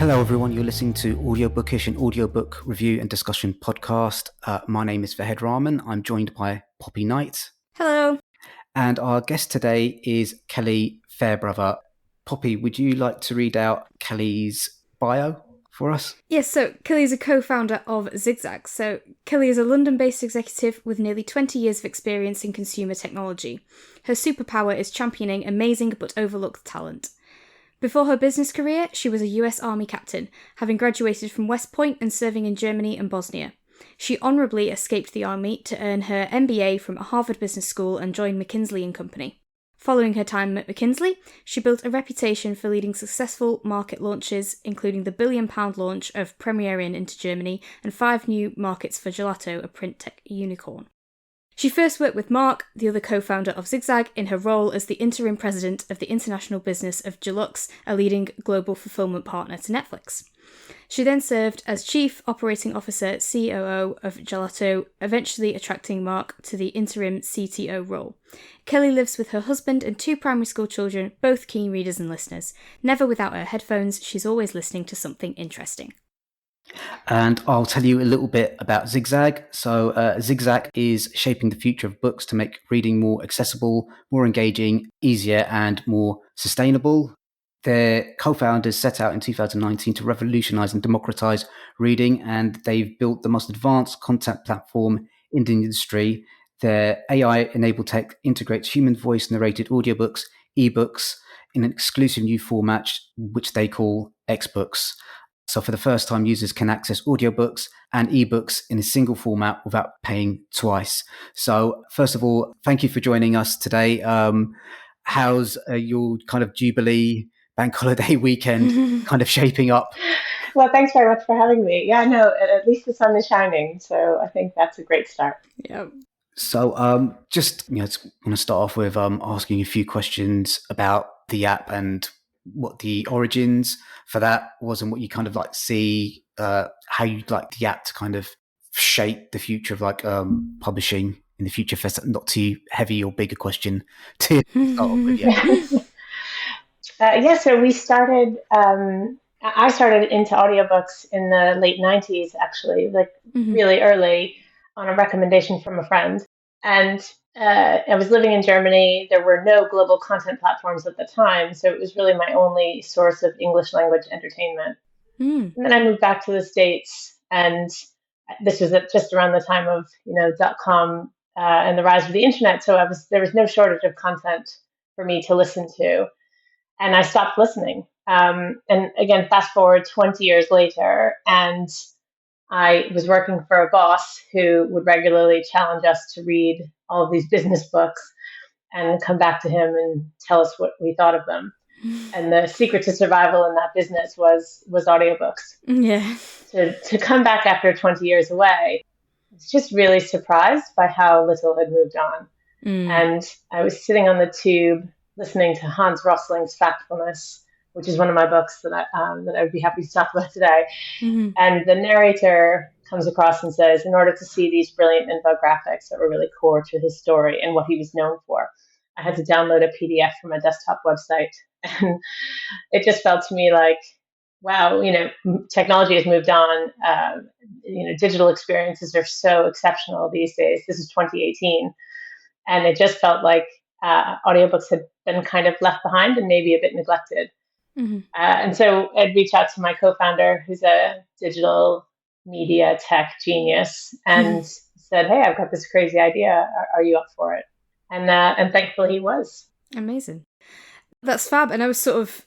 Hello everyone, you're listening to Audiobookish, an audiobook review and discussion podcast. My name is Vahed Rahman. I'm joined by Poppy Knight. Hello. And our guest today is Kelli Fairbrother. Poppy, would you like to read out Kelli's bio for us? Yes, so Kelli is a co-founder of XigXag. So Kelli is a London-based executive with nearly 20 years of experience in consumer technology. Her superpower is championing amazing but overlooked talent. Before her business career, she was a US Army captain, having graduated from West Point and serving in Germany and Bosnia. She honourably escaped the army to earn her MBA from Harvard Business School and joined McKinsey & Company. Following her time at McKinsey, she built a reputation for leading successful market launches, including the £1 billion launch of Premier Inn into Germany and 5 new markets for Gelato, a print tech unicorn. She first worked with Mark, the other co-founder of XigXag, in her role as the interim president of the international business of Gelux, a leading global fulfillment partner to Netflix. She then served as Chief Operating Officer COO of Gelato, eventually attracting Mark to the interim CTO role. Kelli lives with her husband and 2 primary school children, both keen readers and listeners. Never without her headphones, she's always listening to something interesting. And I'll tell you a little bit about XigXag. So XigXag is shaping the future of books to make reading more accessible, more engaging, easier, and more sustainable. Their co-founders set out in 2019 to revolutionize and democratize reading, and they've built the most advanced content platform in the industry. Their AI-enabled tech integrates human voice narrated audiobooks, ebooks in an exclusive new format, which they call XBooks. So for the first time, users can access audiobooks and ebooks in a single format without paying twice. So first of all, thank you for joining us today. How's your kind of Jubilee bank holiday weekend kind of shaping up? Well, thanks very much for having me. Yeah, no, at least the sun is shining. So I think that's a great start. Yeah. So just, want to start off with asking a few questions about the app and what the origins for that was and what you kind of like see, how you'd like the app to kind of shape the future of like publishing in the future. For not too heavy or big a question to start off with. So we started, I started into audiobooks in the late 90s, actually, like really early on a recommendation from a friend. And I was living in Germany. There were no global content platforms at the time, so it was really my only source of English language entertainment. And then I moved back to the States, and this was just around the time of .com and the rise of the internet. So there was no shortage of content for me to listen to, and I stopped listening. And again, fast forward 20 years later, and I was working for a boss who would regularly challenge us to read all of these business books and come back to him and tell us what we thought of them. And the secret to survival in that business was audiobooks. Yeah. To come back after 20 years away, I was just really surprised by how little had moved on. And I was sitting on the tube listening to Hans Rosling's Factfulness, which is one of my books that I would be happy to talk about today. And the narrator comes across and says, in order to see these brilliant infographics that were really core to his story and what he was known for, I had to download a PDF from a desktop website. And it just felt to me like, wow, technology has moved on. Digital experiences are so exceptional these days. This is 2018. And it just felt like audiobooks had been kind of left behind and maybe a bit neglected. And so I'd reach out to my co-founder, who's a digital media tech genius, and said, "Hey, I've got this crazy idea. Are you up for it?" And thankfully he was. Amazing. That's fab. And I was sort of,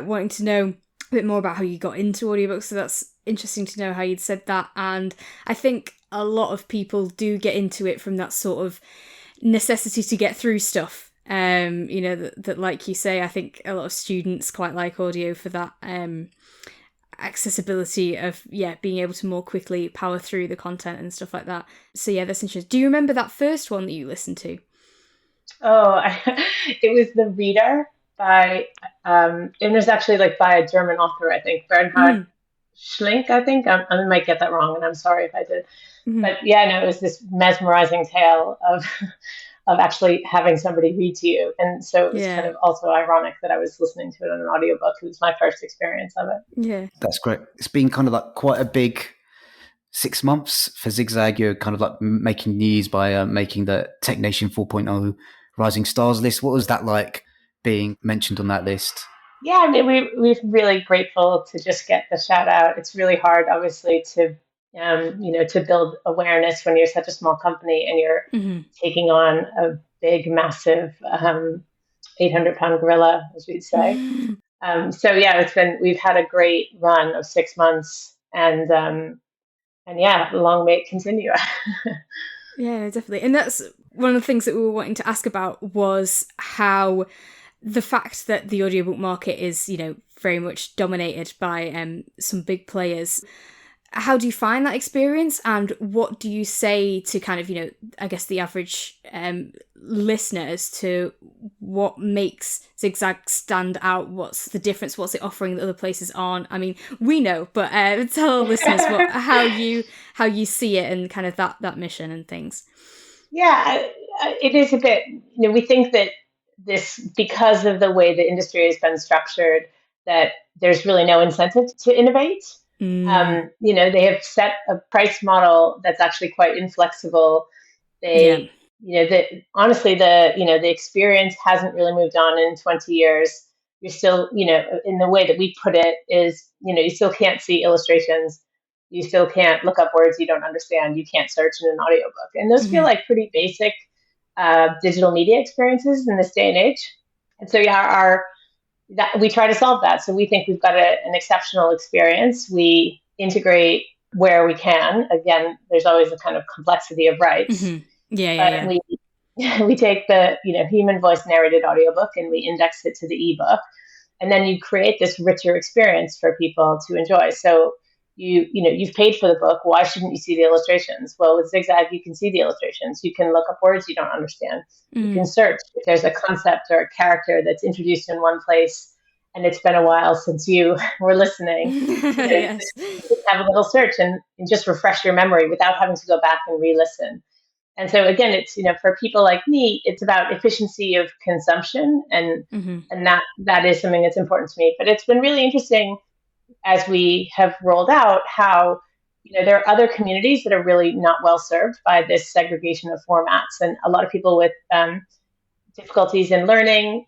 wanting to know a bit more about how you got into audiobooks. So that's interesting to know how you'd said that. And I think a lot of people do get into it from that sort of necessity to get through stuff. That like you say, I think a lot of students quite like audio for that accessibility of being able to more quickly power through the content and stuff like that. So that's interesting. Do you remember that first one that you listened to? It was The Reader by it was actually by a German author, I think, Bernhard Schlink. I think I might get that wrong, and I'm sorry if I did. But it was this mesmerizing tale of of actually having somebody read to you. And so it was Yeah. kind of also ironic that I was listening to it on an audiobook. It was my first experience of it. Yeah. That's great. It's been kind of like quite a big 6 months for XigXag. You're kind of like making news by making the Tech Nation 4.0 Rising Stars list. What was that like being mentioned on that list? Yeah, I mean, we're really grateful to just get the shout out. It's really hard, obviously, to to build awareness when you're such a small company and you're taking on a big, massive 800-pound gorilla, as we'd say. So yeah, we've had a great run of 6 months, and yeah, long may it continue. Yeah, definitely. And that's one of the things that we were wanting to ask about, was how the fact that the audiobook market is, very much dominated by some big players. How do you find that experience, and what do you say to kind of, I guess the average listener as to what makes XigXag stand out? What's the difference? What's it offering that other places aren't? I mean, we know, but tell our listeners how you see it and kind of that mission and things. Yeah, it is a bit, we think that because of the way the industry has been structured, that there's really no incentive to innovate. They have set a price model that's actually quite inflexible. Honestly, the experience hasn't really moved on in 20 years. You're still, in the way that we put it is, you still can't see illustrations. You still can't look up words you don't understand. You can't search in an audiobook. And those feel like pretty basic digital media experiences in this day and age. And so, we try to solve that. So we think we've got an exceptional experience. We integrate where we can. Again, there's always a kind of complexity of rights. We take the human voice narrated audiobook and we index it to the ebook, and then you create this richer experience for people to enjoy. So you've paid for the book. Why shouldn't you see the illustrations? Well, with XigXag, you can see the illustrations. You can look up words you don't understand. You can search if there's a concept or a character that's introduced in one place and it's been a while since you were listening. Yes. Have a little search and just refresh your memory without having to go back and re-listen. And so again, it's, for people like me, it's about efficiency of consumption, and that is something that's important to me. But it's been really interesting as we have rolled out how, there are other communities that are really not well served by this segregation of formats, and a lot of people with difficulties in learning,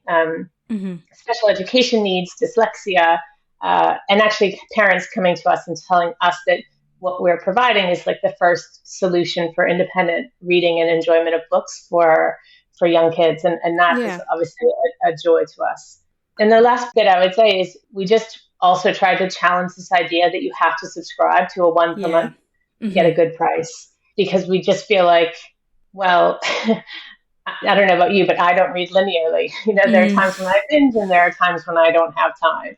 special education needs, dyslexia, and actually parents coming to us and telling us that what we're providing is like the first solution for independent reading and enjoyment of books for young kids. And that is obviously a joy to us. And the last bit I would say is we just also tried to challenge this idea that you have to subscribe to a one per month to get a good price, because we just feel like, well, I don't know about you, but I don't read linearly. There are times when I binge and there are times when I don't have time.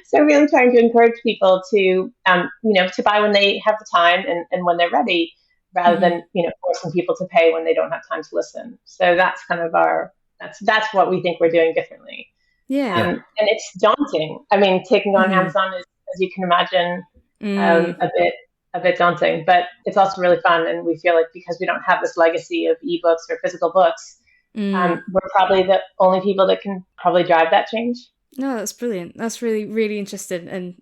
So really trying to encourage people to, to buy when they have the time and when they're ready, rather than, forcing people to pay when they don't have time to listen. So that's kind of that's what we think we're doing differently. And it's daunting. I mean, taking on Amazon is, as you can imagine, a bit daunting, but it's also really fun. And we feel like because we don't have this legacy of ebooks or physical books, we're probably the only people that can probably drive that change. No, that's brilliant. That's really, really interesting. And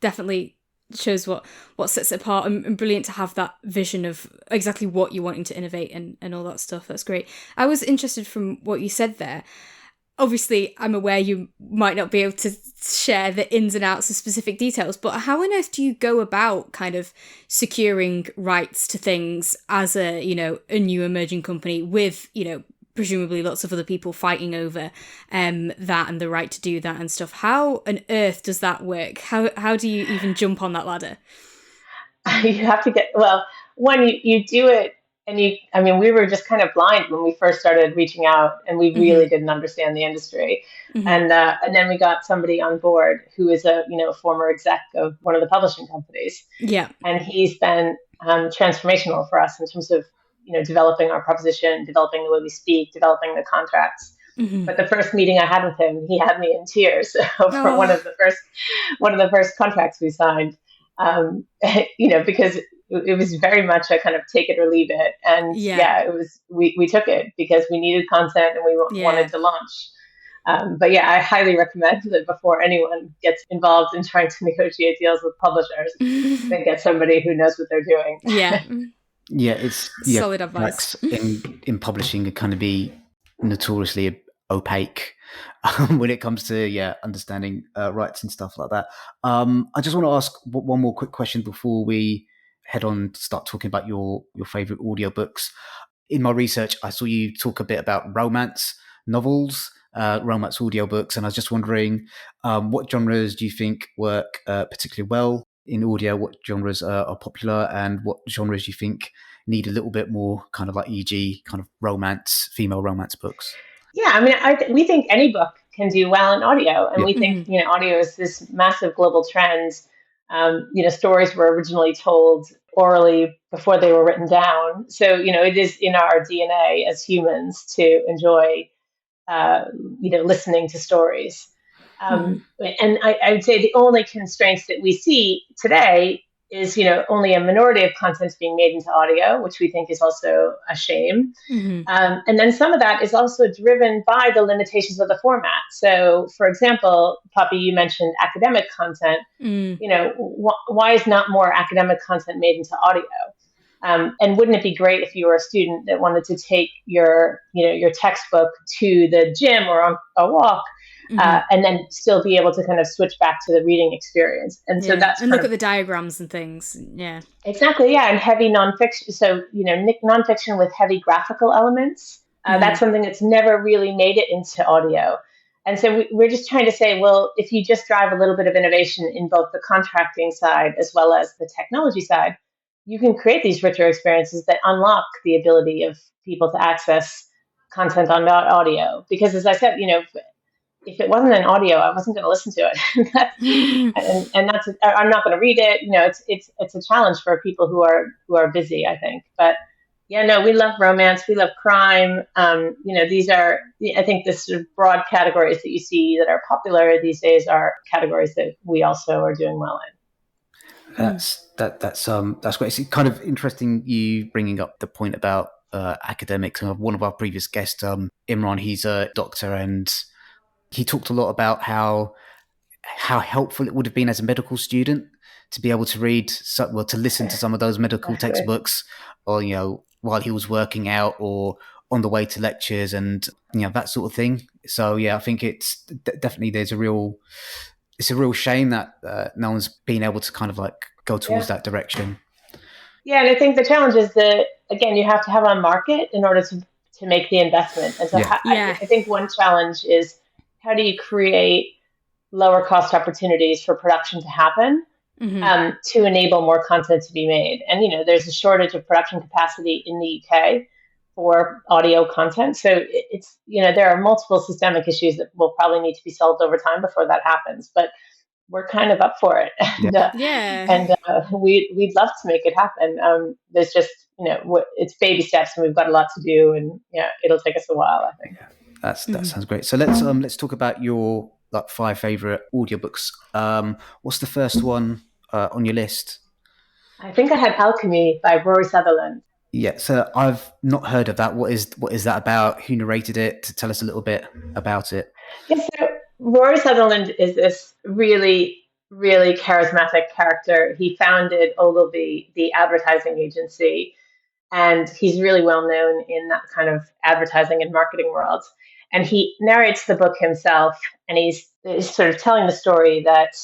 definitely shows what sets it apart, and brilliant to have that vision of exactly what you're wanting to innovate and all that stuff. That's great. I was interested from what you said there. Obviously, I'm aware you might not be able to share the ins and outs of specific details, but how on earth do you go about kind of securing rights to things as a new emerging company with, presumably lots of other people fighting over that and the right to do that and stuff? How on earth does that work? How do you even jump on that ladder? You have to one, you do it. And we were just kind of blind when we first started reaching out, and we really didn't understand the industry. And then we got somebody on board who is a former exec of one of the publishing companies. And he's been transformational for us in terms of developing our proposition, developing the way we speak, developing the contracts. But the first meeting I had with him, he had me in tears over one of the first contracts we signed. Because it was very much a kind of take it or leave it. And it was, we took it because we needed content and we wanted to launch. But yeah, I highly recommend that before anyone gets involved in trying to negotiate deals with publishers, they get somebody who knows what they're doing. Yeah, it's solid advice. In publishing, it kind of be notoriously opaque when it comes to understanding rights and stuff like that. I just want to ask one more quick question before we head on to start talking about your favorite audiobooks. In my research, I saw you talk a bit about romance novels, romance audiobooks, and I was just wondering what genres do you think work particularly well in audio? What genres are popular, and what genres do you think need a little bit more kind of like, e.g., kind of romance, female romance books? Yeah, I mean, we think any book can do well in audio, and we think audio is this massive global trend. Stories were originally told orally before they were written down, so it is in our DNA as humans to enjoy listening to stories. And I would say the only constraints that we see today is, only a minority of content being made into audio, which we think is also a shame. And then some of that is also driven by the limitations of the format. So, for example, Poppy, you mentioned academic content. Why is not more academic content made into audio? And wouldn't it be great if you were a student that wanted to take your textbook to the gym or on a walk, and then still be able to kind of switch back to the reading experience? And so that's and look at the diagrams and things. Yeah, exactly. Yeah, and heavy nonfiction. So nonfiction with heavy graphical elements. That's something that's never really made it into audio. And so we're just trying to say, well, if you just drive a little bit of innovation in both the contracting side as well as the technology side, you can create these richer experiences that unlock the ability of people to access content on audio. Because as I said, if it wasn't an audio, I wasn't going to listen to it. and that's, I'm not going to read it. It's a challenge for people who are busy, I think. But we love romance. We love crime. These are, I think, the sort of broad categories that you see that are popular these days are categories that we also are doing well in. That's great. It's kind of interesting you bringing up the point about academics. One of our previous guests, Imran, he's a doctor, and he talked a lot about how helpful it would have been as a medical student to be able to read, to listen to some of those medical textbooks, or while he was working out or on the way to lectures, and that sort of thing. So I think it's definitely it's a real shame that no one's been able to kind of like go towards that direction. Yeah, and I think the challenge is that, again, you have to have a market in order to make the investment. And so I think one challenge is, how do you create lower cost opportunities for production to happen to enable more content to be made? And, there's a shortage of production capacity in the UK for audio content. So it's, there are multiple systemic issues that will probably need to be solved over time before that happens. But we're kind of up for it. And we'd love to make it happen. There's just, it's baby steps, and we've got a lot to do, and it'll take us a while, I think. That sounds great. So let's talk about your 5 favorite audiobooks. What's the first one on your list? I think I had Alchemy by Rory Sutherland. Yeah, so I've not heard of that. What is that about? Who narrated it? To tell us a little bit about it. Yes, so Rory Sutherland is this really, really charismatic character. He founded Ogilvy, the advertising agency, and he's really well known in that kind of advertising and marketing world. And he narrates the book himself, and he's sort of telling the story that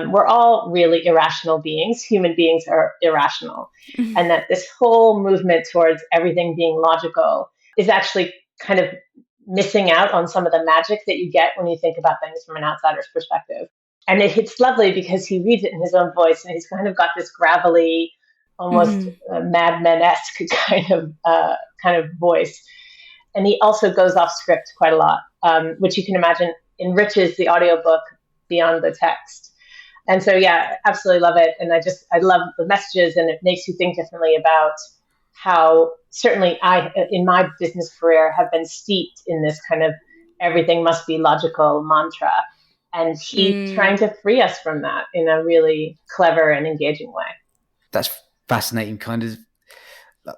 we're all really irrational beings. Human beings are irrational. And that this whole movement towards everything being logical is actually kind of missing out on some of the magic that you get when you think about things from an outsider's perspective. And it's lovely because he reads it in his own voice, and he's kind of got this gravelly, almost Mad Men-esque kind of voice. And he also goes off script quite a lot, which you can imagine enriches the audiobook beyond the text. And so, absolutely love it. And I love the messages, and it makes you think differently about how certainly I, in my business career, have been steeped in this kind of everything must be logical mantra. And he's trying to free us from that in a really clever and engaging way. That's fascinating kind of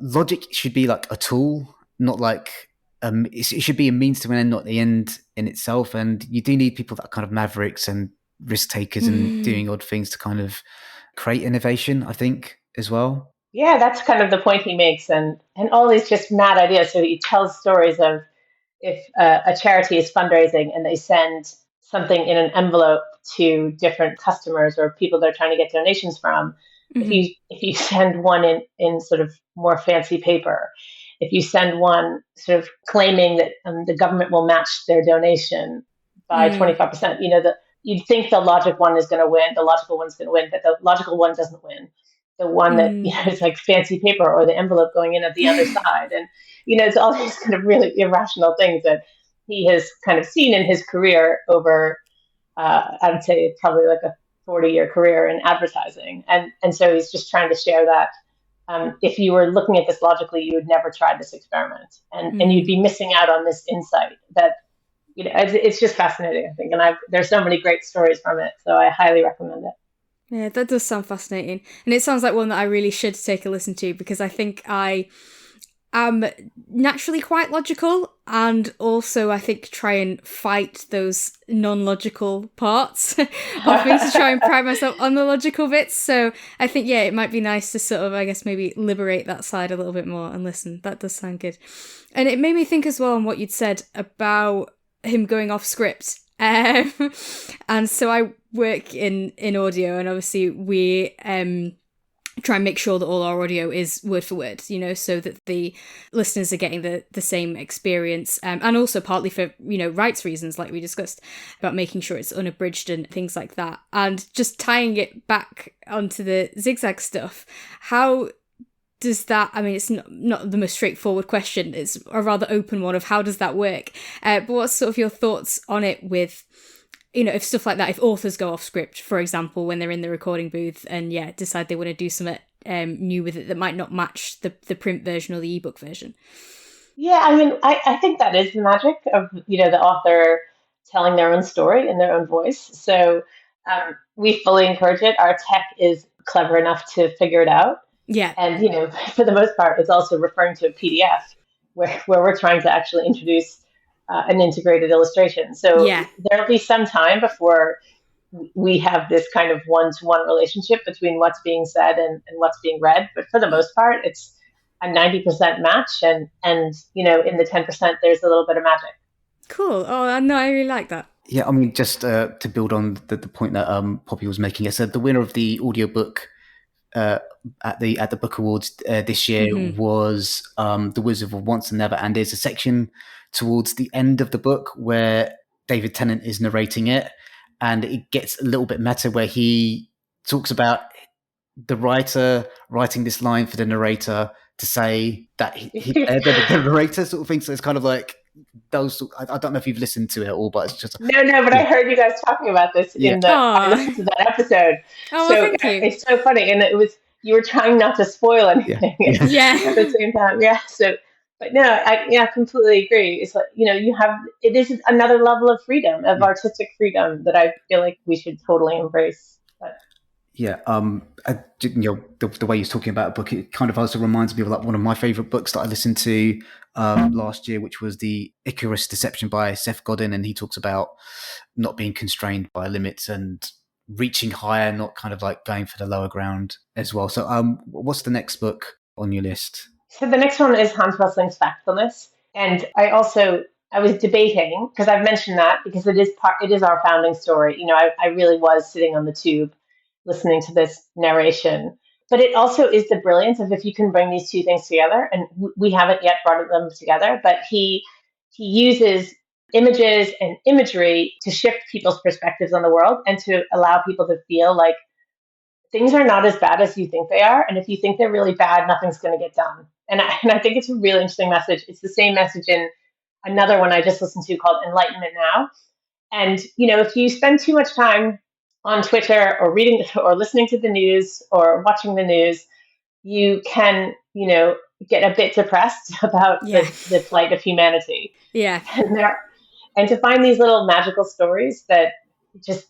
logic should be like a tool, not like it should be a means to an end, not the end in itself. And you do need people that are kind of mavericks and risk takers and doing odd things to kind of create innovation, I think, as well. Yeah, that's kind of the point he makes, and all these just mad ideas. So he tells stories of if a charity is fundraising and they send something in an envelope to different customers or people they're trying to get donations from. If you send one in sort of more fancy paper, if you send one sort of claiming that the government will match their donation by 25%, you'd think the logic one is going to win, the logical one's going to win, but the logical one doesn't win. The one that is like fancy paper or the envelope going in at the other side, and it's all these kind of really irrational things that he has kind of seen in his career over, I would say, probably like a 40-year career in advertising, and so he's just trying to share that if you were looking at this logically, you would never try this experiment, and you'd be missing out on this insight that it's just fascinating, I think, and there's so many great stories from it, so I highly recommend it. Yeah, that does sound fascinating. And it sounds like one that I really should take a listen to, because I think I am naturally quite logical, and also I think try and fight those non-logical parts of me to try and pride myself on the logical bits. So I think, yeah, it might be nice to sort of, I guess, maybe liberate that side a little bit more and listen. That does sound good. And it made me think as well on what you'd said about him going off script. And so I work in audio, and obviously we try and make sure that all our audio is word for word, so that the listeners are getting the same experience, and also partly for rights reasons, like we discussed, about making sure it's unabridged and things like that. And just tying it back onto the XigXag stuff, how does that, I mean, it's not the most straightforward question, it's a rather open one of how does that work, but what's sort of your thoughts on it with, if stuff like that, if authors go off script, for example, when they're in the recording booth and decide they want to do something new with it that might not match the print version or the ebook version? Yeah, I mean, I think that is the magic of, the author telling their own story in their own voice. So we fully encourage it. Our tech is clever enough to figure it out. Yeah. And, for the most part, it's also referring to a PDF where we're trying to actually introduce an integrated illustration. So there'll be some time before we have this kind of one-to-one relationship between what's being said and what's being read. But for the most part, it's a 90% match. And in the 10%, there's a little bit of magic. Cool. Oh, no, I really like that. Yeah, I mean, just to build on the point that Poppy was making, I said the winner of the audiobook at the Book Awards this year was The Wizard of Once and Never, and there's a section towards the end of the book where David Tennant is narrating it, and it gets a little bit meta where he talks about the writer writing this line for the narrator to say that the narrator sort of thing. So it's kind of like those. I don't know if you've listened to it all, but it's just no. But I heard you guys talking about this in I listened to that episode. Oh, so thank you. It's so funny, and you were trying not to spoil anything. Yeah. At the same time, yeah. So, but no, I completely agree. It's like it is another level of freedom, of artistic freedom, that I feel like we should totally embrace. But. Yeah, the way he's talking about a book, it kind of also reminds me of like one of my favorite books that I listened to last year, which was the Icarus Deception by Seth Godin, and he talks about not being constrained by limits and reaching higher, not kind of like going for the lower ground as well. So, what's the next book on your list? So the next one is Hans Rosling's Factfulness, and I was debating, because I've mentioned that because it is our founding story. I really was sitting on the tube listening to this narration. But it also is the brilliance of if you can bring these two things together, and we haven't yet brought them together, but he uses images and imagery to shift people's perspectives on the world and to allow people to feel like things are not as bad as you think they are. And if you think they're really bad, nothing's going to get done. And I think it's a really interesting message. It's the same message in another one I just listened to called Enlightenment Now. And, if you spend too much time on Twitter or reading or listening to the news or watching the news, you can, get a bit depressed about the plight of humanity. Yeah. And to find these little magical stories that just,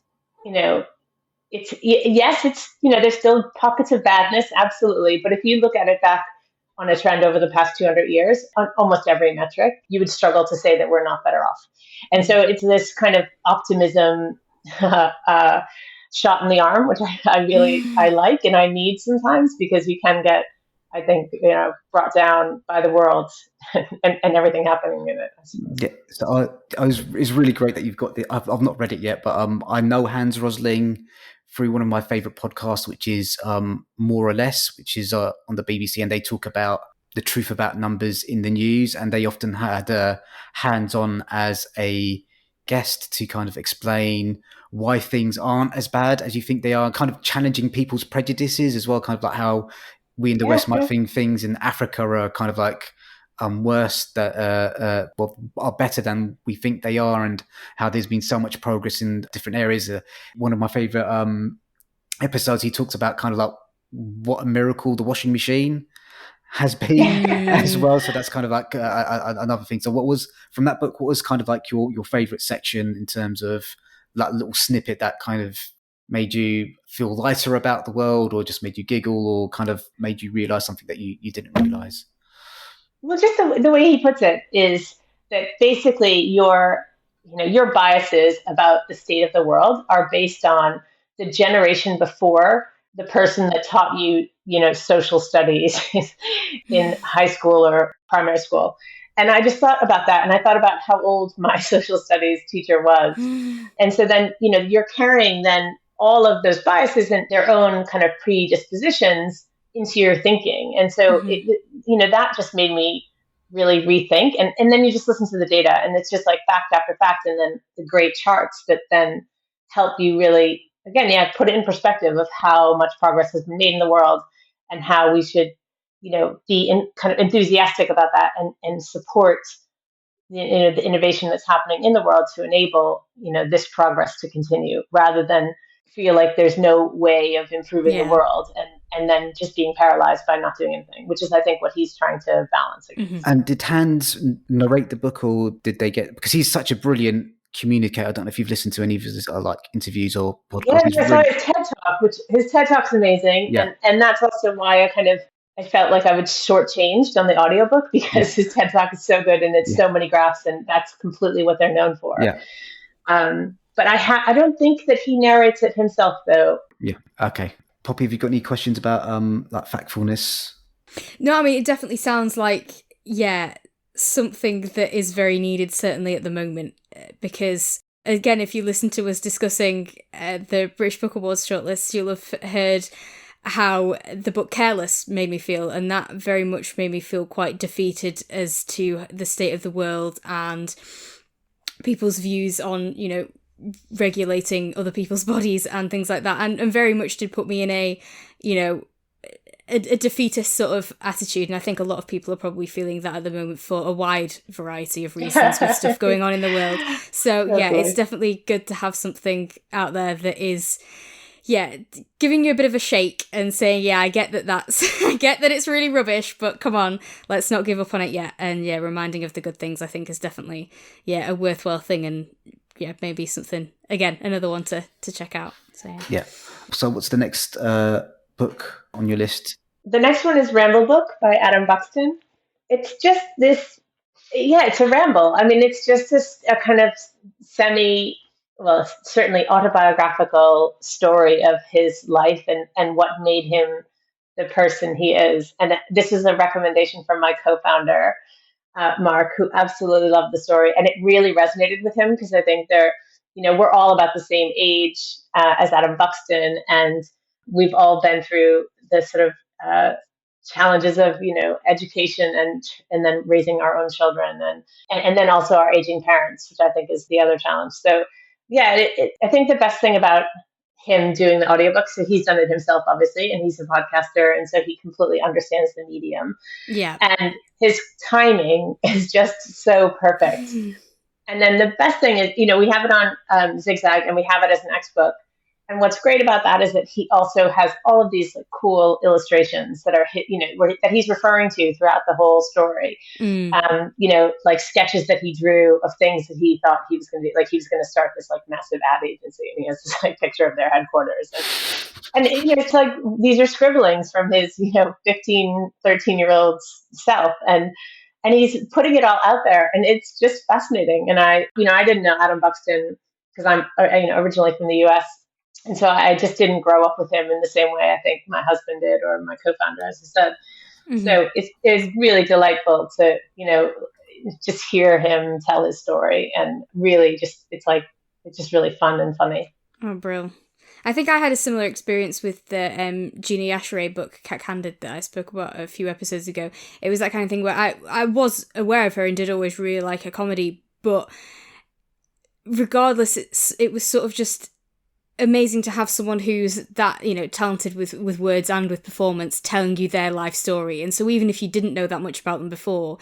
yes, it's, there's still pockets of badness, absolutely. But if you look at it back on a trend over the past 200 years, on almost every metric, you would struggle to say that we're not better off. And so it's this kind of optimism shot in the arm, which I like and I need sometimes, because we can get, I think, brought down by the world and everything happening in it. Yeah, so it's really great that you've got I've not read it yet, but I know Hans Rosling through one of my favorite podcasts, which is More or Less, which is on the BBC, and they talk about the truth about numbers in the news, and they often had Hans on as a guest to kind of explain why things aren't as bad as you think they are, kind of challenging people's prejudices as well, kind of like how we in the West might think things in Africa are kind of like worse, that are better than we think they are, and how there's been so much progress in different areas. One of my favorite episodes, he talks about kind of like what a miracle the washing machine has been as well. So that's kind of like another thing. So what was, from that book, what was kind of like your favorite section in terms of that little snippet that kind of made you feel lighter about the world, or just made you giggle, or kind of made you realize something that you didn't realize? Well, just the way he puts it is that basically your biases about the state of the world are based on the generation before the person that taught you, social studies in high school or primary school. And I just thought about that, and I thought about how old my social studies teacher was. And so then, you're carrying then all of those biases and their own kind of predispositions into your thinking. And so, that just made me really rethink. And then you just listen to the data, and it's just like fact after fact, and then the great charts that then help you really, again, put it in perspective of how much progress has been made in the world, and how we should, be kind of enthusiastic about that, and support the innovation that's happening in the world to enable, this progress to continue, rather than feel like there's no way of improving the world, and then just being paralyzed by not doing anything, which is, I think, what he's trying to balance against. And did Hans narrate the book, or did they because he's such a brilliant communicator? I don't know if you've listened to any of his like interviews or podcasts. Yeah, I saw his TED Talk, which his TED Talk's amazing. Yeah. And that's also why I felt like I was shortchanged on the audiobook, because his TED Talk is so good, and it's so many graphs, and that's completely what they're known for. Yeah. But I don't think that he narrates it himself, though. Yeah. Okay. Poppy, have you got any questions about like factfulness? No, I mean, it definitely sounds like, something that is very needed, certainly at the moment, because, again, if you listen to us discussing the British Book Awards shortlist, you'll have heard how the book Careless made me feel, and that very much made me feel quite defeated as to the state of the world and people's views on, regulating other people's bodies and things like that, and very much did put me in a defeatist sort of attitude. And I think a lot of people are probably feeling that at the moment for a wide variety of reasons with stuff going on in the world. So it's definitely good to have something out there that is giving you a bit of a shake and saying, I get that I get that it's really rubbish, but come on, let's not give up on it yet. And reminding of the good things, I think, is definitely a worthwhile thing, and maybe something, again, another one to check out. So what's the next book on your list? The next one is Ramble Book by Adam Buxton. It's just this, it's a ramble. I mean, it's just a kind of certainly autobiographical story of his life and what made him the person he is. And this is a recommendation from my co-founder, Mark, who absolutely loved the story. And it really resonated with him, because I think we're all about the same age as Adam Buxton, and we've all been through the sort of challenges of, education and then raising our own children, and then also our aging parents, which I think is the other challenge. So I think the best thing about him doing the audiobook, so he's done it himself, obviously, and he's a podcaster, and so he completely understands the medium. Yeah. And his timing is just so perfect. And then the best thing is, we have it on XigXag, and we have it as an X book. And what's great about that is that he also has all of these like cool illustrations that are that he's referring to throughout the whole story. Like sketches that he drew of things that he thought he was going to do. Like he was going to start this like massive ad agency, and he has this like picture of their headquarters. And it's like these are scribblings from his 15, 13-year-old self, and he's putting it all out there, and it's just fascinating. And I didn't know Adam Buxton because I'm originally from the U.S. And so I just didn't grow up with him in the same way I think my husband did, or my co-founder, as I said. Mm-hmm. So it's really delightful to, just hear him tell his story, and really it's just really fun and funny. Oh, brilliant. I think I had a similar experience with the Gina Yashere book, Cat-Candid, that I spoke about a few episodes ago. It was that kind of thing where I was aware of her and did always really like her comedy, but regardless, it was sort of just amazing to have someone who's that, talented with words and with performance telling you their life story. And so even if you didn't know that much about them before,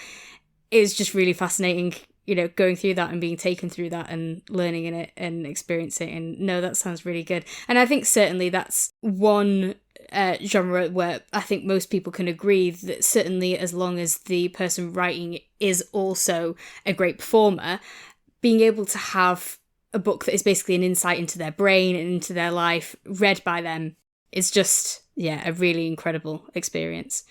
it was just really fascinating, going through that and being taken through that and learning in it and experiencing it. And no, that sounds really good. And I think certainly that's one genre where I think most people can agree that certainly as long as the person writing is also a great performer, being able to have a book that is basically an insight into their brain and into their life read by them is just, a really incredible experience.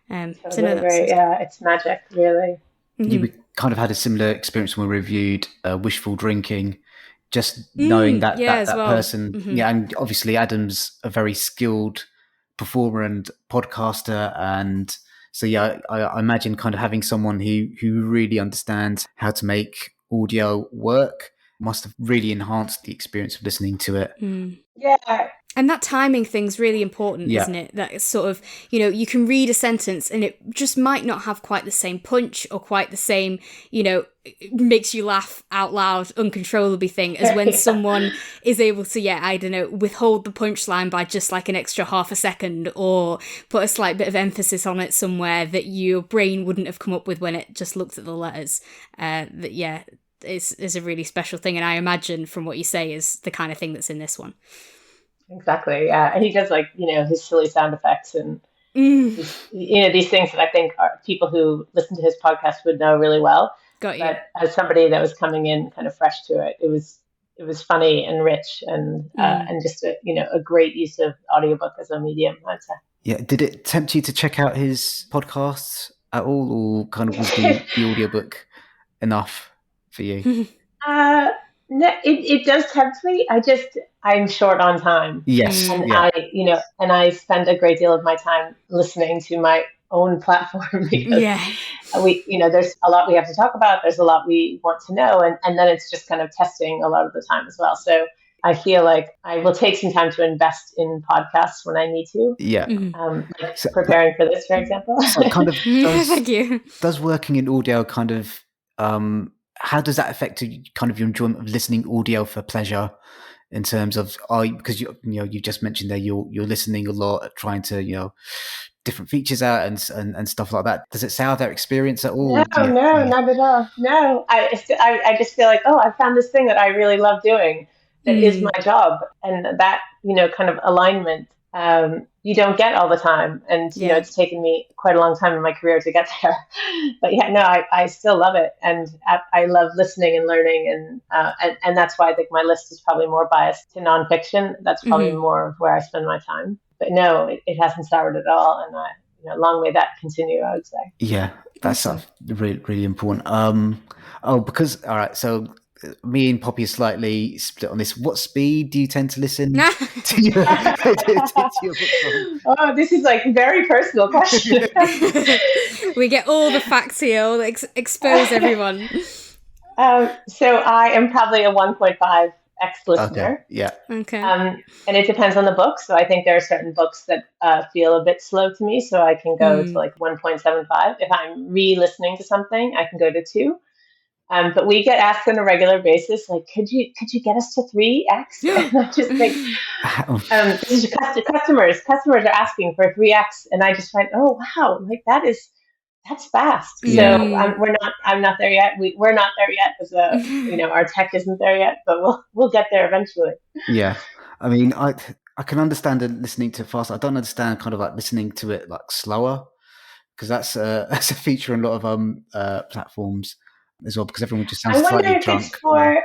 So no, great. Yeah, it's magic, really. Mm-hmm. We kind of had a similar experience when we reviewed Wishful Drinking, just knowing that person. Mm-hmm. Yeah, and obviously Adam's a very skilled performer and podcaster, and so I imagine kind of having someone who really understands how to make audio work must have really enhanced the experience of listening to it. Yeah. And that timing thing's really important, isn't it? That sort of, you can read a sentence and it just might not have quite the same punch or quite the same, makes you laugh out loud uncontrollably thing as when someone is able to, withhold the punchline by just like an extra half a second or put a slight bit of emphasis on it somewhere that your brain wouldn't have come up with when it just looked at the letters. Is a really special thing, and I imagine from what you say is the kind of thing that's in this one. Exactly, yeah. And he does his silly sound effects and these things that I think are people who listen to his podcast would know really well. Got you. But as somebody that was coming in kind of fresh to it, it was funny and rich and just a great use of audiobook as a medium, I'd say. Yeah. Did it tempt you to check out his podcasts at all, or kind of was the audiobook enough for you? No, it does tempt me. I'm short on time. Yes. And I spend a great deal of my time listening to my own platform because there's a lot we have to talk about. There's a lot we want to know. And then it's just kind of testing a lot of the time as well. So I feel like I will take some time to invest in podcasts when I need to. Yeah. Preparing for this, for example. So kind of thank you. Does working in audio kind of, how does that affect kind of your enjoyment of listening audio for pleasure in terms of, because you just mentioned there you're listening a lot, trying to, different features out and stuff like that. Does it sour that experience at all? No, not at all. No, I just feel like, I found this thing that I really love doing. That is my job. And that, kind of alignment, you don't get all the time. And, it's taken me quite a long time in my career to get there. But I still love it. And I love listening and learning. And that's why I think my list is probably more biased to nonfiction. That's probably more where I spend my time. But no, it hasn't soured at all. And long may that continue, I would say. Yeah, that's really, really important. Because, all right, so me and Poppy are slightly split on this. What speed do you tend to listen to your books on? Oh, this is like a very personal question. We get all the facts here, we'll expose everyone. So I am probably a 1.5x listener. Okay. Yeah. Okay. And it depends on the book. So I think there are certain books that feel a bit slow to me. So I can go to like 1.75. If I'm re-listening to something, I can go to 2. But we get asked on a regular basis, like, could you get us to 3x? And I just think, customers are asking for 3x, and I just find, oh wow, like that's fast. Yeah. So I'm not there yet. We're not there yet, as our tech isn't there yet, but we'll get there eventually. Yeah. I mean, I can understand it listening to it fast. I don't understand kind of like listening to it like slower, because that's that's a feature on a lot of platforms as well, because everyone just I sounds wonder slightly if it's drunk.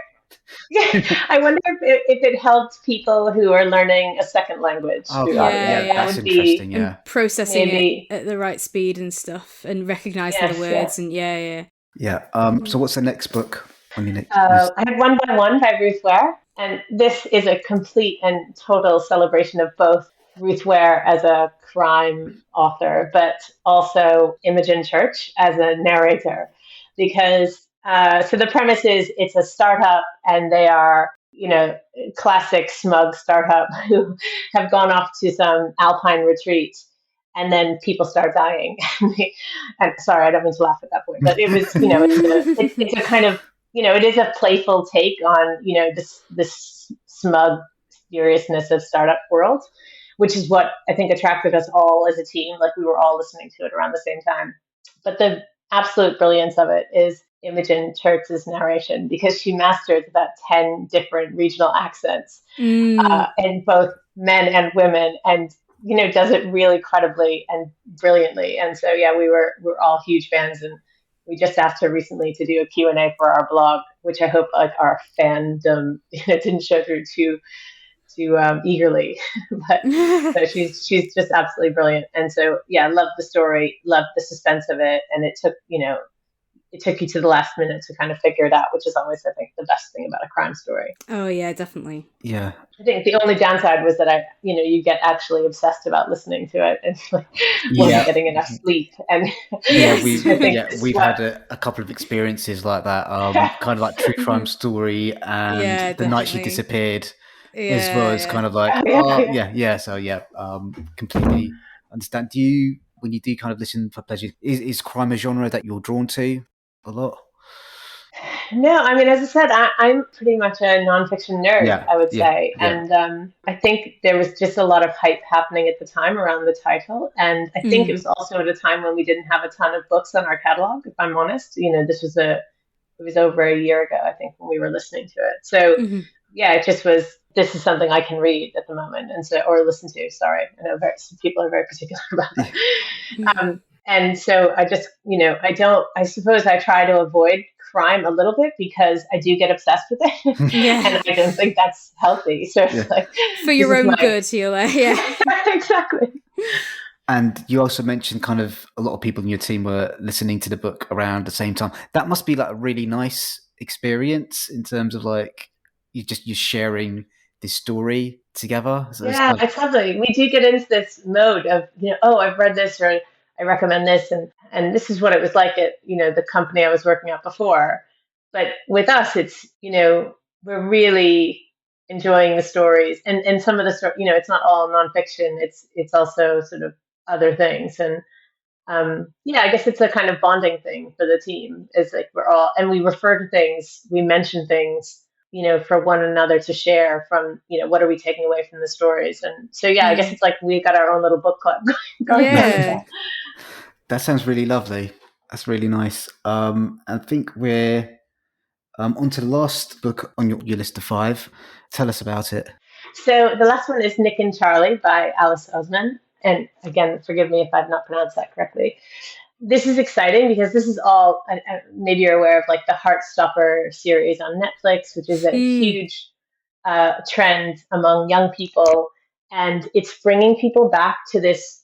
Yeah. for, I wonder if it helps people who are learning a second language through Okay, audio. Yeah, yeah, That yeah. that's would be interesting. And Yeah, processing it maybe, at the right speed and stuff, and recognizing the yes, words, yes. and yeah. yeah. So what's the next book on your next list? I have One by One by Ruth Ware, and this is a complete and total celebration of both Ruth Ware as a crime author, but also Imogen Church as a narrator. Because, so the premise is it's a startup, and they are, classic smug startup who have gone off to some alpine retreat. And then people start dying. And sorry, I don't mean to laugh at that point, but it was, it's a kind of, it is a playful take on, this smug seriousness of startup world, which is what I think attracted us all as a team. Like we were all listening to it around the same time. But the absolute brilliance of it is Imogen Church's narration, because she masters about 10 different regional accents, in both men and women, and does it really credibly and brilliantly. And so yeah, we're all huge fans, and we just asked her recently to do a Q&A for our blog, which I hope like our fandom didn't show through too eagerly. But so she's just absolutely brilliant. And so yeah, loved the story, loved the suspense of it, and it took you to the last minute to kind of figure it out, which is always, I think, the best thing about a crime story. Oh yeah, definitely. Yeah, I think the only downside was that you get actually obsessed about listening to it and like wasn't yeah, getting enough sleep. And Yes. we've had a couple of experiences like that. Kind of like true crime story, and Yeah, the night she definitely. disappeared as well. Yeah, It's yeah. kind of like, yeah. So yeah, completely understand. Do you, when you do kind of listen for pleasure, is crime a genre that you're drawn to a lot? No, I mean, as I said, I'm pretty much a nonfiction nerd, Yeah, I would yeah, say. yeah. And I think there was just a lot of hype happening at the time around the title. And I think it was also at a time when we didn't have a ton of books on our catalog, if I'm honest. It was over a year ago, I think, when we were listening to it. So yeah, it just was, this is something I can read at the moment, and so, or listen to, sorry. I know some people are very particular about that. And so I just, I suppose I try to avoid crime a little bit because I do get obsessed with it. Yeah. And I don't think that's healthy. So it's like, For your own good, you're like, yeah. Exactly. And you also mentioned kind of a lot of people in your team were listening to the book around the same time. That must be like a really nice experience in terms of like you're sharing this story together. So Yeah, it's lovely. We do get into this mode of, oh, I've read this, or I recommend this, and this is what it was like at, the company I was working at before. But with us, it's, we're really enjoying the stories, and some of the story, it's not all nonfiction. It's also sort of other things, and yeah, I guess it's a kind of bonding thing for the team. Is like we're all, and we refer to things, we mention things, for one another to share from, what are we taking away from the stories. And so, yeah, I guess it's like we got our own little book club going on. Yeah. That sounds really lovely. That's really nice. I think we're on to the last book on your list of 5. Tell us about it. So the last one is Nick and Charlie by Alice Oseman. And again, forgive me if I've not pronounced that correctly. This is exciting because this is all, maybe you're aware of like the Heartstopper series on Netflix, which is a huge trend among young people. And it's bringing people back to this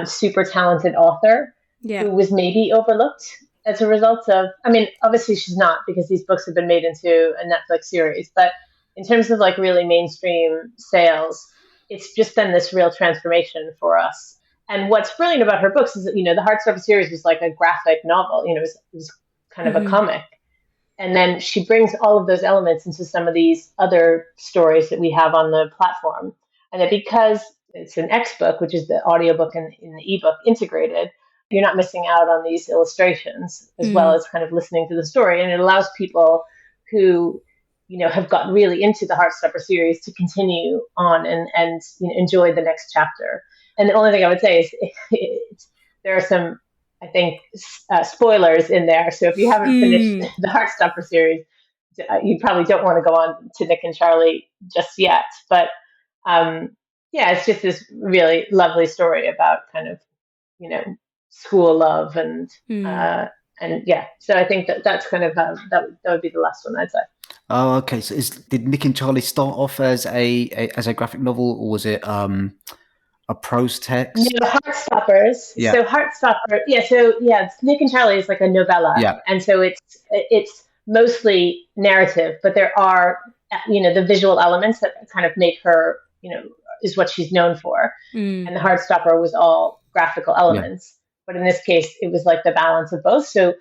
super talented author who was maybe overlooked as a result of, I mean, obviously she's not, because these books have been made into a Netflix series, but in terms of like really mainstream sales, it's just been this real transformation for us. And what's brilliant about her books is that, the Heartstopper series was like a graphic novel, it was kind of a comic. And then she brings all of those elements into some of these other stories that we have on the platform. And that because it's an X book, which is the audiobook and in the ebook integrated, you're not missing out on these illustrations as well as kind of listening to the story. And it allows people who, have gotten really into the Heartstopper series to continue on and enjoy the next chapter. And the only thing I would say is there are some, I think, spoilers in there. So if you haven't finished the Heartstopper series, you probably don't want to go on to Nick and Charlie just yet. But yeah, it's just this really lovely story about kind of, school love and yeah. So I think that's kind of that would be the last one I'd say. Oh, okay. So did Nick and Charlie start off as a graphic novel, or was it a prose text? No, Heartstoppers. Yeah. So Heartstopper, yeah. So yeah, Nick and Charlie is like a novella, Yeah. and so it's mostly narrative, but there are the visual elements that kind of make her is what she's known for, and the Heartstopper was all graphical elements. But in this case, it was like the balance of both. So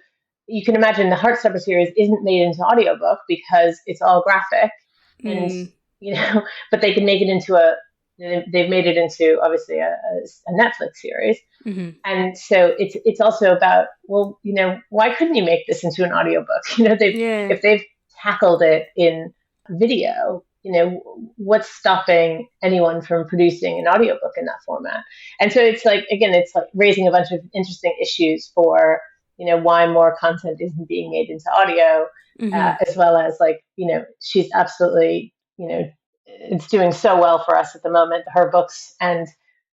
you can imagine the Heartstopper series isn't made into audiobook because it's all graphic, and but they can make it into they've made it into obviously a Netflix series. And so it's also about, well, why couldn't you make this into an audiobook? If they've tackled it in video, what's stopping anyone from producing an audiobook in that format? And so it's like, again, it's like raising a bunch of interesting issues for, why more content isn't being made into audio, as well as like, she's absolutely, it's doing so well for us at the moment, her books, and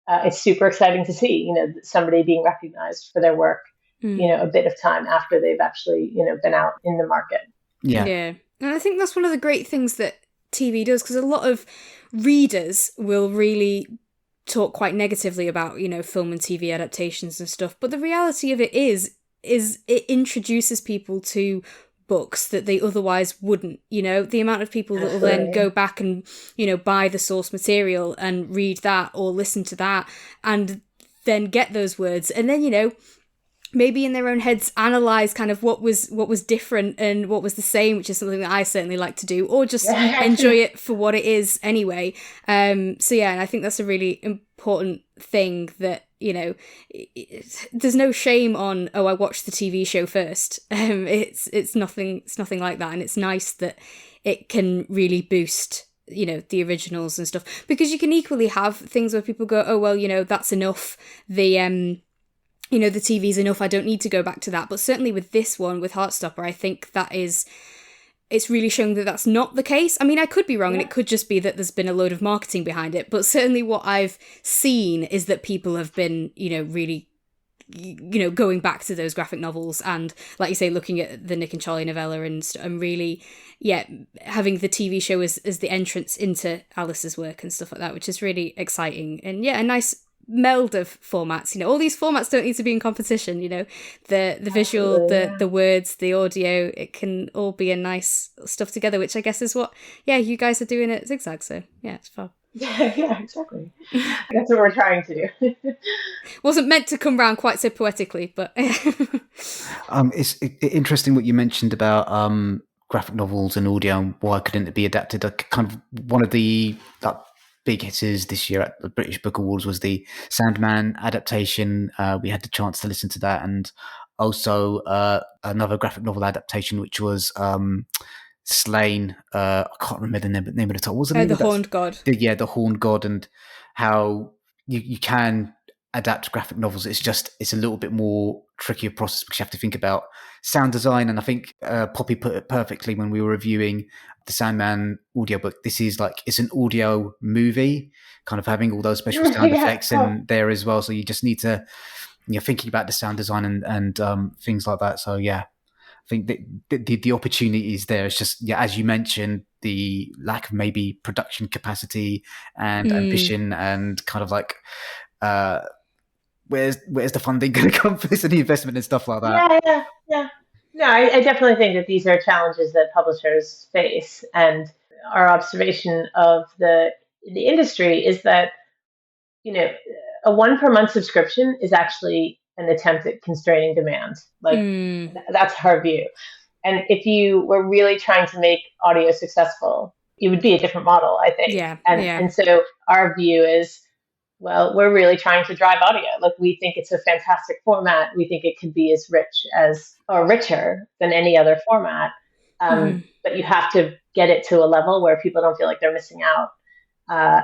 it's super exciting to see, somebody being recognized for their work, a bit of time after they've actually, been out in the market. Yeah. And I think that's one of the great things that TV does, because a lot of readers will really talk quite negatively about, film and TV adaptations and stuff. But the reality of it is it introduces people to books that they otherwise wouldn't. The amount of people that will then go back and buy the source material and read that or listen to that and then get those words, and then maybe in their own heads analyze kind of what was different and what was the same, which is something that I certainly like to do, or just enjoy it for what it is anyway. So yeah, and I think that's a really important thing, that there's no shame on, I watched the TV show first. It's nothing like that, and it's nice that it can really boost the originals and stuff, because you can equally have things where people go, oh well, that's enough, the TV's enough, I don't need to go back to that. But certainly with this one, with Heartstopper, I think it's really showing that that's not the case. I mean, I could be wrong, and it could just be that there's been a load of marketing behind it, but certainly what I've seen is that people have been, really, going back to those graphic novels, and like you say, looking at the Nick and Charlie novella and really, having the TV show as the entrance into Alice's work and stuff like that, which is really exciting. And a nice meld of formats. All these formats don't need to be in competition. The visual, the words, the audio, it can all be a nice stuff together, which I guess is what you guys are doing at XigXag. So it's fun. Yeah, exactly. That's what we're trying to do. Wasn't meant to come round quite so poetically, but it's interesting what you mentioned about graphic novels and audio, and why couldn't it be adapted. Kind of one of the big hitters this year at the British Book Awards was the Sandman adaptation. We had the chance to listen to that, and also another graphic novel adaptation, which was Slain. I can't remember the name of the title. What was the name The of that? Horned God. The Horned God, and how you can adapt graphic novels. It's a little bit more trickier process, because you have to think about sound design. And I think Poppy put it perfectly when we were reviewing the Sandman audiobook. This is like, it's an audio movie, kind of having all those special sound effects in there as well. So you just need to, thinking about the sound design and things like that. So I think the opportunity is there. It's just, as you mentioned, the lack of maybe production capacity and ambition, and kind of like, where's the funding going to come for this, and the investment and stuff like that. Yeah. No, I definitely think that these are challenges that publishers face, and our observation of the industry is that a 1 per month subscription is actually an attempt at constraining demand. Like that's our view. And if you were really trying to make audio successful, it would be a different model, I think. And so our view is, well, we're really trying to drive audio. Like, we think it's a fantastic format. We think it could be as rich or richer than any other format. But you have to get it to a level where people don't feel like they're missing out.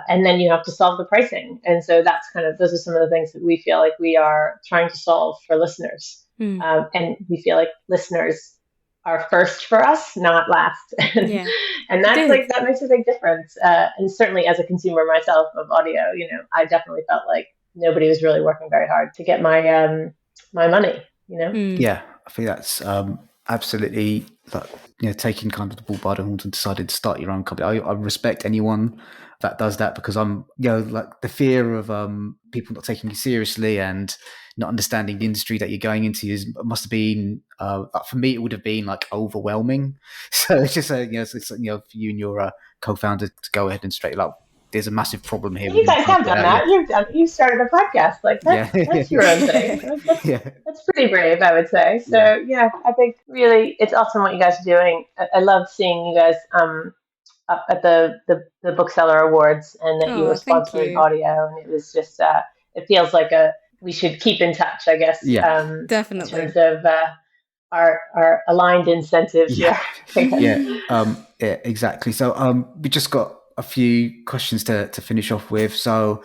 And then you have to solve the pricing. And so those are some of the things that we feel like we are trying to solve for listeners. And we feel like listeners are first for us, not last. Yeah. And that's like, that makes a big difference. And certainly as a consumer myself of audio, I definitely felt like nobody was really working very hard to get my my money, Yeah, I think that's absolutely like, taking kind of the bull by the horns and decided to start your own company. I respect anyone that does that, because I'm, like the fear of people not taking you seriously and not understanding the industry that you're going into must have been for me, it would have been like overwhelming. So it's just it's for you and your co-founder to go ahead and straight up, there's a massive problem here. You guys have done that. You started a podcast. Like that's your own thing. Like, that's pretty brave, I would say. So yeah, I think really it's awesome what you guys are doing. I love seeing you guys up at the Bookseller Awards, and that you were sponsoring audio, and it was just it feels like we should keep in touch, I guess. Definitely. In terms of our aligned incentives. Yeah, exactly. So we just got a few questions to finish off with. So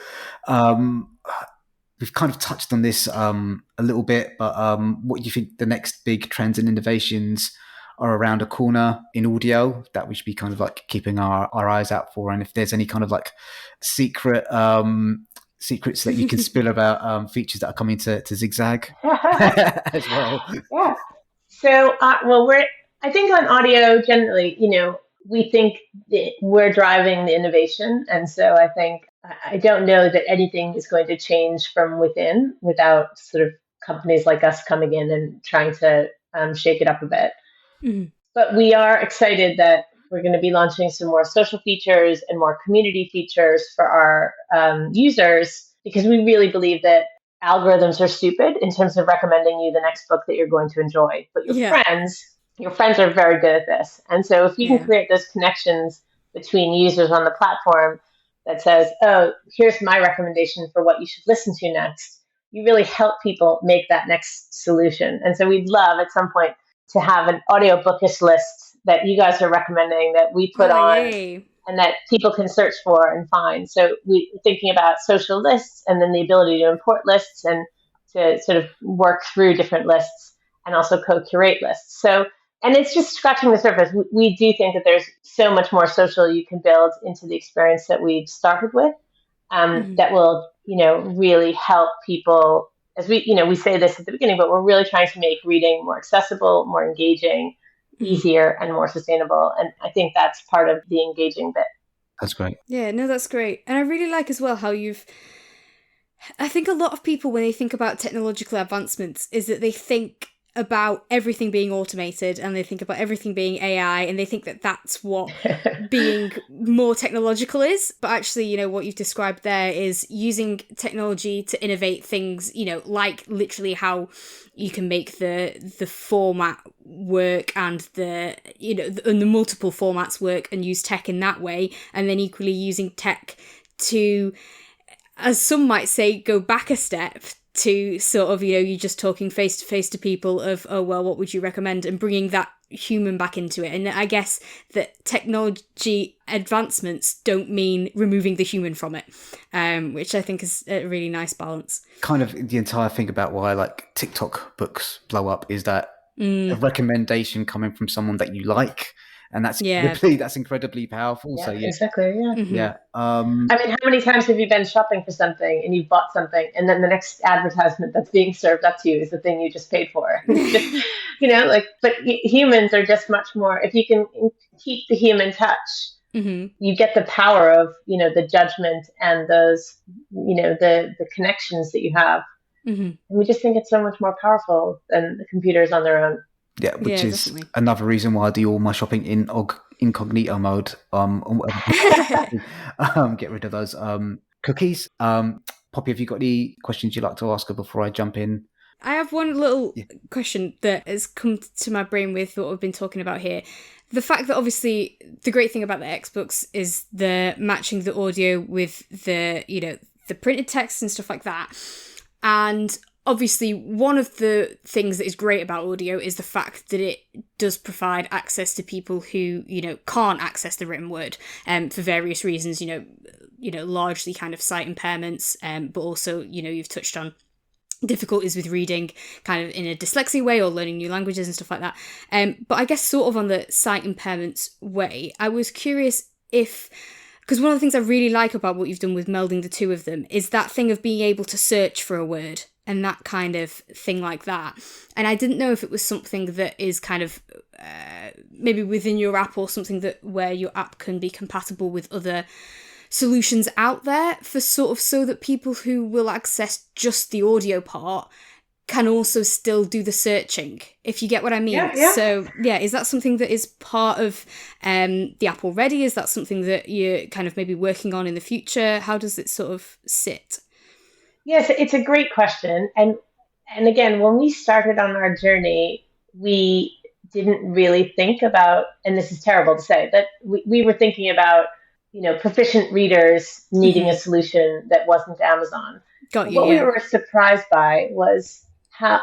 we've kind of touched on this a little bit, but what do you think the next big trends and innovations are around a corner in audio that we should be kind of like keeping our eyes out for? And if there's any kind of like secrets that you can spill about features that are coming to XigXag as well. Yeah. So, I think on audio generally, we think that we're driving the innovation. And so I don't know that anything is going to change from within without sort of companies like us coming in and trying to shake it up a bit. Mm-hmm. But we are excited that we're going to be launching some more social features and more community features for our users, because we really believe that algorithms are stupid in terms of recommending you the next book that you're going to enjoy. But your friends are very good at this. And so if you can create those connections between users on the platform that says, oh, here's my recommendation for what you should listen to next, you really help people make that next solution. And so we'd love at some point to have an audiobookish list that you guys are recommending that we put on and that people can search for and find. So we're thinking about social lists, and then the ability to import lists and to sort of work through different lists, and also co-curate lists. So, and it's just scratching the surface. We do think that there's so much more social you can build into the experience that we've started with, that will, really help people. As we say this at the beginning, but we're really trying to make reading more accessible, more engaging, easier, and more sustainable. And I think that's part of the engaging bit. That's great. Yeah, no, that's great. And I really like as well how I think a lot of people, when they think about technological advancements, is that they think about everything being automated, and they think about everything being AI, and they think that that's what being more technological is. But actually, what you've described there is using technology to innovate things, like literally how you can make the format work, and the multiple formats work, and use tech in that way. And then equally using tech to, as some might say, go back a step to sort of, you're just talking face to face to people of, oh, well, what would you recommend? And bringing that human back into it. And I guess that technology advancements don't mean removing the human from it, which I think is a really nice balance. Kind of the entire thing about why like TikTok books blow up is that a recommendation coming from someone that you like. And that's incredibly powerful. Yeah, so exactly. Yeah. Mm-hmm. Yeah. I mean, how many times have you been shopping for something and you've bought something, and then the next advertisement that's being served up to you is the thing you just paid for? But humans are just much more. If you can keep the human touch, you get the power of the judgment and those the connections that you have. And we just think it's so much more powerful than the computers on their own. Yeah, which is definitely another reason why I do all my shopping in incognito mode. Get rid of those cookies. Poppy, have you got any questions you'd like to ask her before I jump in? I have one little question that has come to my brain with what we've been talking about here. The fact that obviously the great thing about the Xbooks is the matching the audio with the the printed text and stuff like that. And obviously, one of the things that is great about audio is the fact that it does provide access to people who, can't access the written word for various reasons, largely kind of sight impairments, but also, you've touched on, difficulties with reading kind of in a dyslexia way or learning new languages and stuff like that. But I guess sort of on the sight impairments way, I was curious if, because one of the things I really like about what you've done with melding the two of them is that thing of being able to search for a word and that kind of thing like that. And I didn't know if it was something that is kind of maybe within your app or something that where your app can be compatible with other solutions out there for sort of so that people who will access just the audio part can also still do the searching, if you get what I mean. Yeah. So yeah, is that something that is part of the app already? Is that something that you're kind of maybe working on in the future? How does it sort of sit? Yes, it's a great question. And again, when we started on our journey, we didn't really think about, and this is terrible to say, but we were thinking about, proficient readers needing a solution that wasn't Amazon. Got you, What we were surprised by was how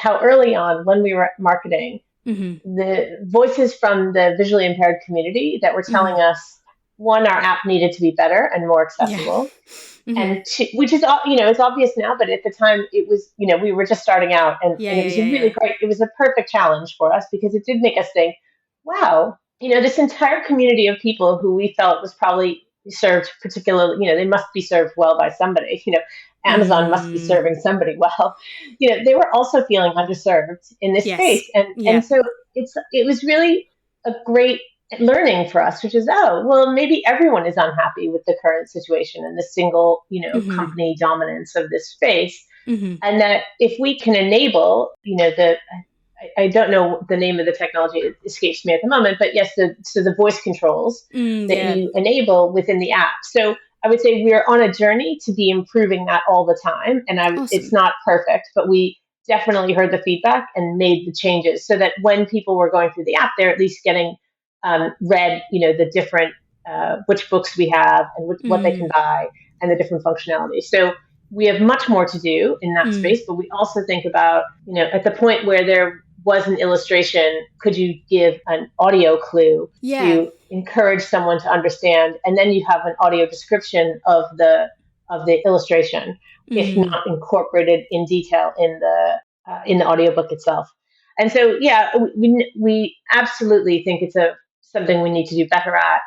early on when we were marketing, the voices from the visually impaired community that were telling us, one, our app needed to be better and more accessible. Yeah. And two, which is, it's obvious now, but at the time it was, we were just starting out and it was really great. It was a perfect challenge for us because it did make us think, wow, this entire community of people who we felt was probably served particularly, they must be served well by somebody, Amazon must be serving somebody well. They were also feeling underserved in this space. And so it was really a great learning for us, which is, maybe everyone is unhappy with the current situation and the single, company dominance of this space. And that if we can enable, I don't know the name of the technology, it escapes me at the moment, but yes, the voice controls that you enable within the app. So I would say we're on a journey to be improving that all the time. And awesome. It's not perfect, but we definitely heard the feedback and made the changes so that when people were going through the app, they're at least getting read, the different, which books we have and what they can buy and the different functionalities. So we have much more to do in that space, but we also think about, at the point where there was an illustration, could you give an audio clue to encourage someone to understand? And then you have an audio description of the illustration, if not incorporated in detail in the audiobook itself. And so, we absolutely think it's something we need to do better at.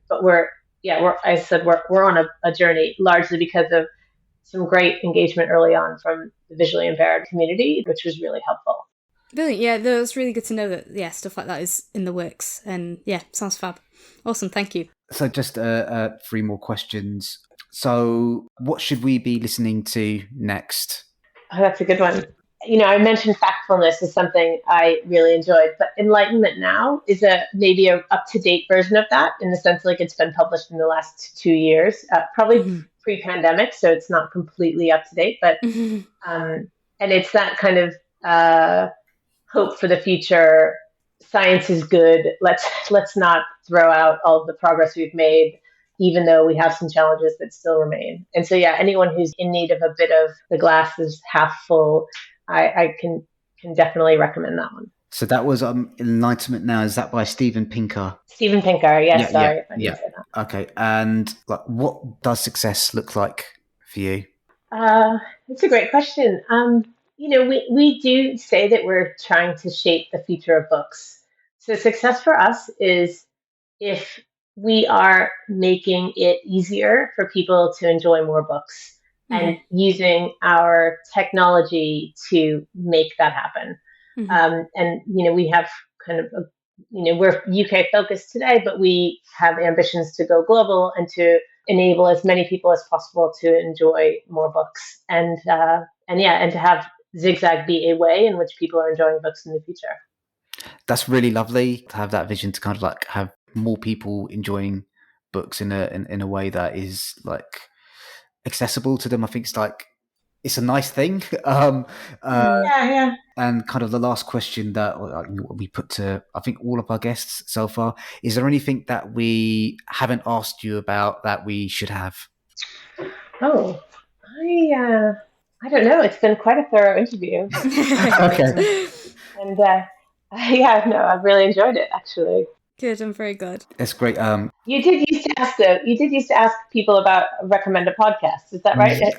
But we're on a journey largely because of some great engagement early on from the visually impaired community, which was really helpful. Brilliant. Yeah, that's really good to know that, stuff like that is in the works. And sounds fab. Awesome. Thank you. So just 3 more questions. So what should we be listening to next? Oh, that's a good one. I mentioned factfulness is something I really enjoyed, but Enlightenment Now is maybe a up-to-date version of that in the sense like it's been published in the last 2 years, probably pre-pandemic, so it's not completely up to date, but and it's that kind of hope for the future. Science is good. Let's not throw out all of the progress we've made, even though we have some challenges that still remain. And so, anyone who's in need of a bit of the glass is half full, I can definitely recommend that one. So that was Enlightenment Now. Is that by Steven Pinker? Steven Pinker, yes. Sorry if I didn't say that. Okay. And what does success look like for you? It's a great question. We do say that we're trying to shape the future of books. So success for us is if we are making it easier for people to enjoy more books and using our technology to make that happen. And we have kind of, we're UK focused today, but we have ambitions to go global and to enable as many people as possible to enjoy more books and to have XigXag be a way in which people are enjoying books in the future. That's really lovely to have that vision to kind of have more people enjoying books in a way that is accessible to them. I think it's a nice thing. And kind of the last question that we put to, I think, all of our guests so far, is there anything that we haven't asked you about that we should have? Oh, I don't know. It's been quite a thorough interview. Okay. And I've really enjoyed it, actually. Good, I'm very glad. That's great. You did used to ask people about recommend a podcast. Is that right? I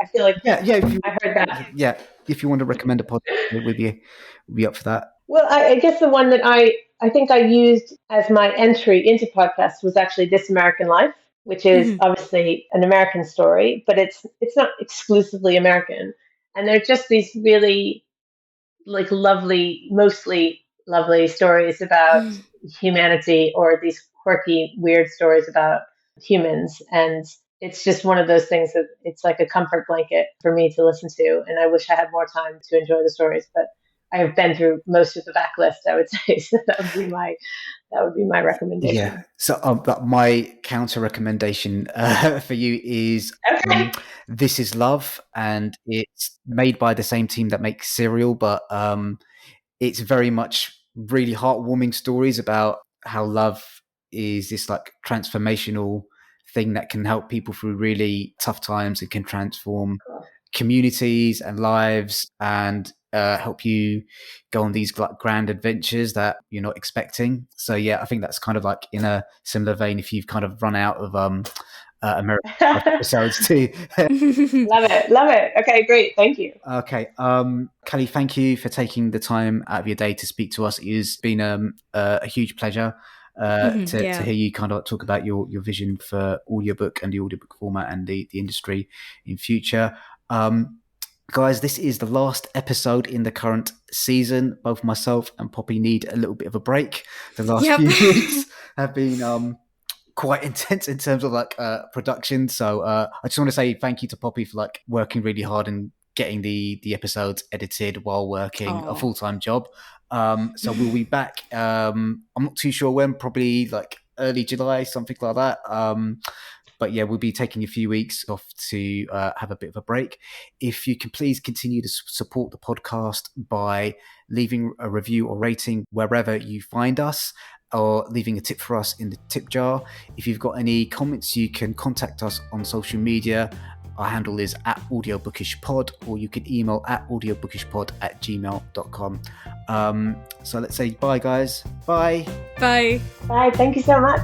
feel like yeah. I heard that. Yeah, if you want to recommend a podcast, we'd be up for that. Well, I guess the one that I think I used as my entry into podcasts was actually This American Life, which is obviously an American story, but it's not exclusively American. And they're just these really like mostly lovely stories about humanity, or these quirky, weird stories about humans. And it's just one of those things that it's like a comfort blanket for me to listen to. And I wish I had more time to enjoy the stories, but I have been through most of the backlist, I would say. So that would be my recommendation. Yeah. So my counter recommendation for you is This Is Love, and it's made by the same team that makes Serial, but it's very much really heartwarming stories about how love is this like transformational thing that can help people through really tough times. It can transform communities and lives, and help you go on these grand adventures that you're not expecting. So yeah, I think that's kind of like in a similar vein if you've kind of run out of American episodes too. Love it. Okay, great. Thank you. Okay. Kelli, thank you for taking the time out of your day to speak to us. It has been a huge pleasure to hear you kind of talk about your vision for audiobook and the audiobook format and the industry in future. Guys, this is the last episode in the current season. Both myself and Poppy need a little bit of a break. The last few weeks have been quite intense in terms of like production. So I just want to say thank you to Poppy for like working really hard and getting the episodes edited while working a full-time job. So we'll be back. I'm not too sure when, probably like early July, something like that. But yeah, we'll be taking a few weeks off to have a bit of a break. If you can please continue to support the podcast by leaving a review or rating wherever you find us, or leaving a tip for us in the tip jar. If you've got any comments, you can contact us on social media. Our handle is @audiobookishpod, or you can email @audiobookishpod@gmail.com. So let's say bye, guys. Bye. Bye. Bye. Thank you so much.